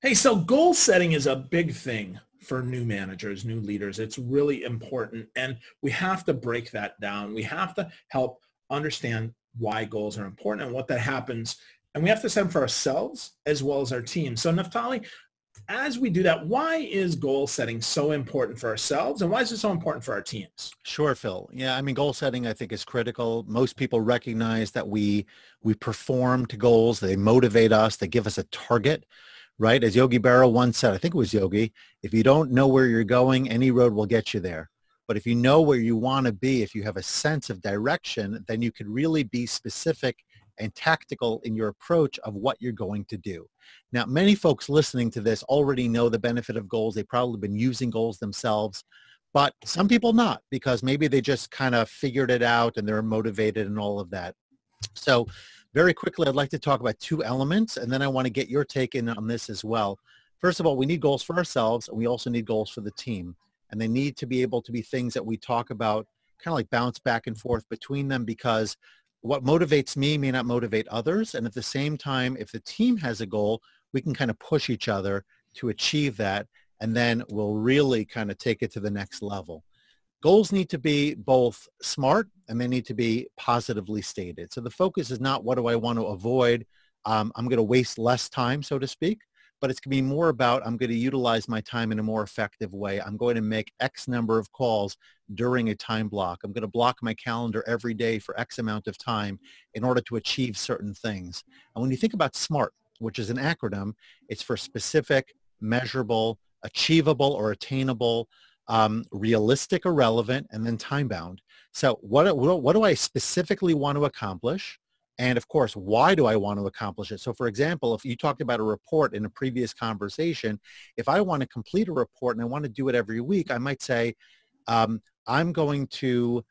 Hey, so goal setting is a big thing for new managers, new leaders. It's really important, and we have to break that down. We have to help understand why goals are important and what that happens. And we have to set them for ourselves as well as our team. So Naftali, as we do that, why is goal setting so important for ourselves, and why is it so important for our teams? Sure, Phil. Yeah, I mean, goal setting, I think, is critical. Most people recognize that we perform to goals. They motivate us. They give us a target, right? As Yogi Berra once said, I think it was Yogi, if you don't know where you're going, any road will get you there. But if you know where you want to be, if you have a sense of direction, then you could really be specific and tactical in your approach of what you're going to do. Now, many folks listening to this already know the benefit of goals. They've probably been using goals themselves, but some people not, because maybe they just kind of figured it out and they're motivated and all of that. So very quickly, I'd like to talk about two elements, and then I want to get your take in on this as well. First of all, we need goals for ourselves, and we also need goals for the team. And they need to be able to be things that we talk about, kind of like bounce back and forth between them, because what motivates me may not motivate others. And at the same time, if the team has a goal, we can kind of push each other to achieve that. And then we'll really kind of take it to the next level. Goals need to be both smart and they need to be positively stated. So the focus is not what do I want to avoid? I'm going to waste less time, so to speak, but it's going to be more about I'm going to utilize my time in a more effective way. I'm going to make X number of calls during a time block. I'm going to block my calendar every day for X amount of time in order to achieve certain things. And when you think about SMART, which is an acronym, it's for specific, measurable, achievable or attainable, realistic or relevant, and then time-bound. So what do I specifically want to accomplish? And of course, why do I want to accomplish it? So for example, if you talked about a report in a previous conversation, if I want to complete a report and I want to do it every week, I might say, I'm going to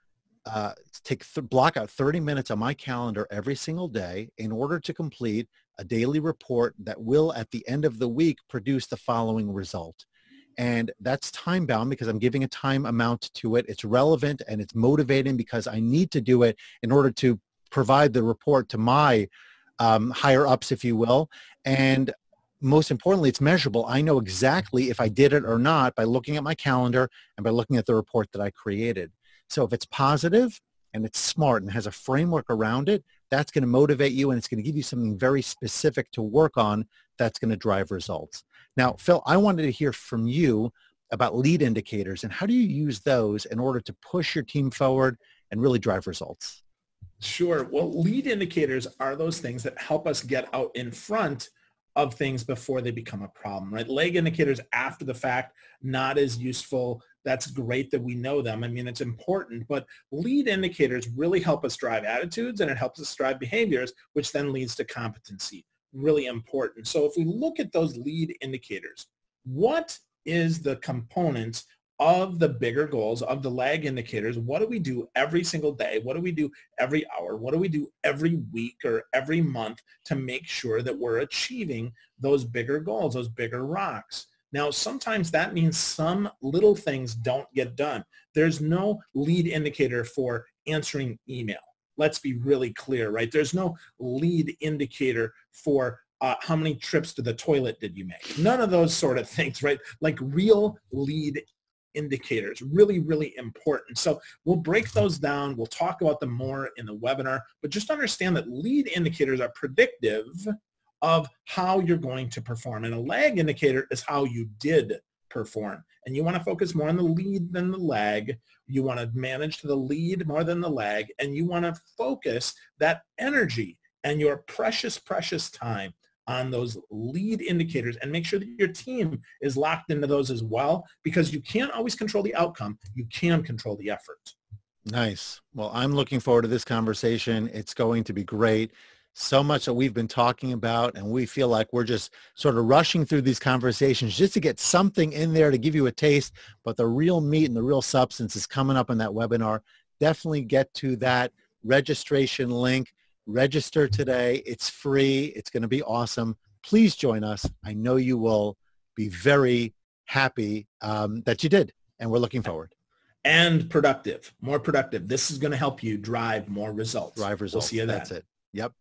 block out 30 minutes on my calendar every single day in order to complete a daily report that will, at the end of the week, produce the following result. And that's time bound because I'm giving a time amount to it. It's relevant and it's motivating because I need to do it in order to provide the report to my higher ups, if you will. And most importantly, it's measurable. I know exactly if I did it or not by looking at my calendar and by looking at the report that I created. So if it's positive and it's smart and has a framework around it, that's going to motivate you and it's going to give you something very specific to work on that's going to drive results. Now, Phil, I wanted to hear from you about lead indicators and how do you use those in order to push your team forward and really drive results? Sure. Well, lead indicators are those things that help us get out in front of things before they become a problem, right? Lag indicators after the fact, not as useful. That's great that we know them. I mean, it's important, but lead indicators really help us drive attitudes and it helps us drive behaviors, which then leads to competency. Really important. So if we look at those lead indicators, what is the components of the bigger goals, of the lag indicators? What do we do every single day? What do we do every hour? What do we do every week or every month to make sure that we're achieving those bigger goals, those bigger rocks? Now, sometimes that means some little things don't get done. There's no lead indicator for answering email. Let's be really clear, right? There's no lead indicator for how many trips to the toilet did you make? None of those sort of things, right? Like real lead indicators, really, really important. So we'll break those down. We'll talk about them more in the webinar, but just understand that lead indicators are predictive of how you're going to perform. And a lag indicator is how you did perform. And you want to focus more on the lead than the lag. You want to manage to the lead more than the lag. And you want to focus that energy and your precious, precious time on those lead indicators and make sure that your team is locked into those as well, because you can't always control the outcome. You can control the effort. Nice. Well, I'm looking forward to this conversation. It's going to be great. So much that we've been talking about, and we feel like we're just sort of rushing through these conversations just to get something in there to give you a taste, but the real meat and the real substance is coming up in that webinar. Definitely get to that registration link. Register today. It's free. It's going to be awesome. Please join us. I know you will be very happy that you did, and we're looking forward. And productive, more productive. This is going to help you drive more results. Drive results. We'll see you then. That's it. Yep.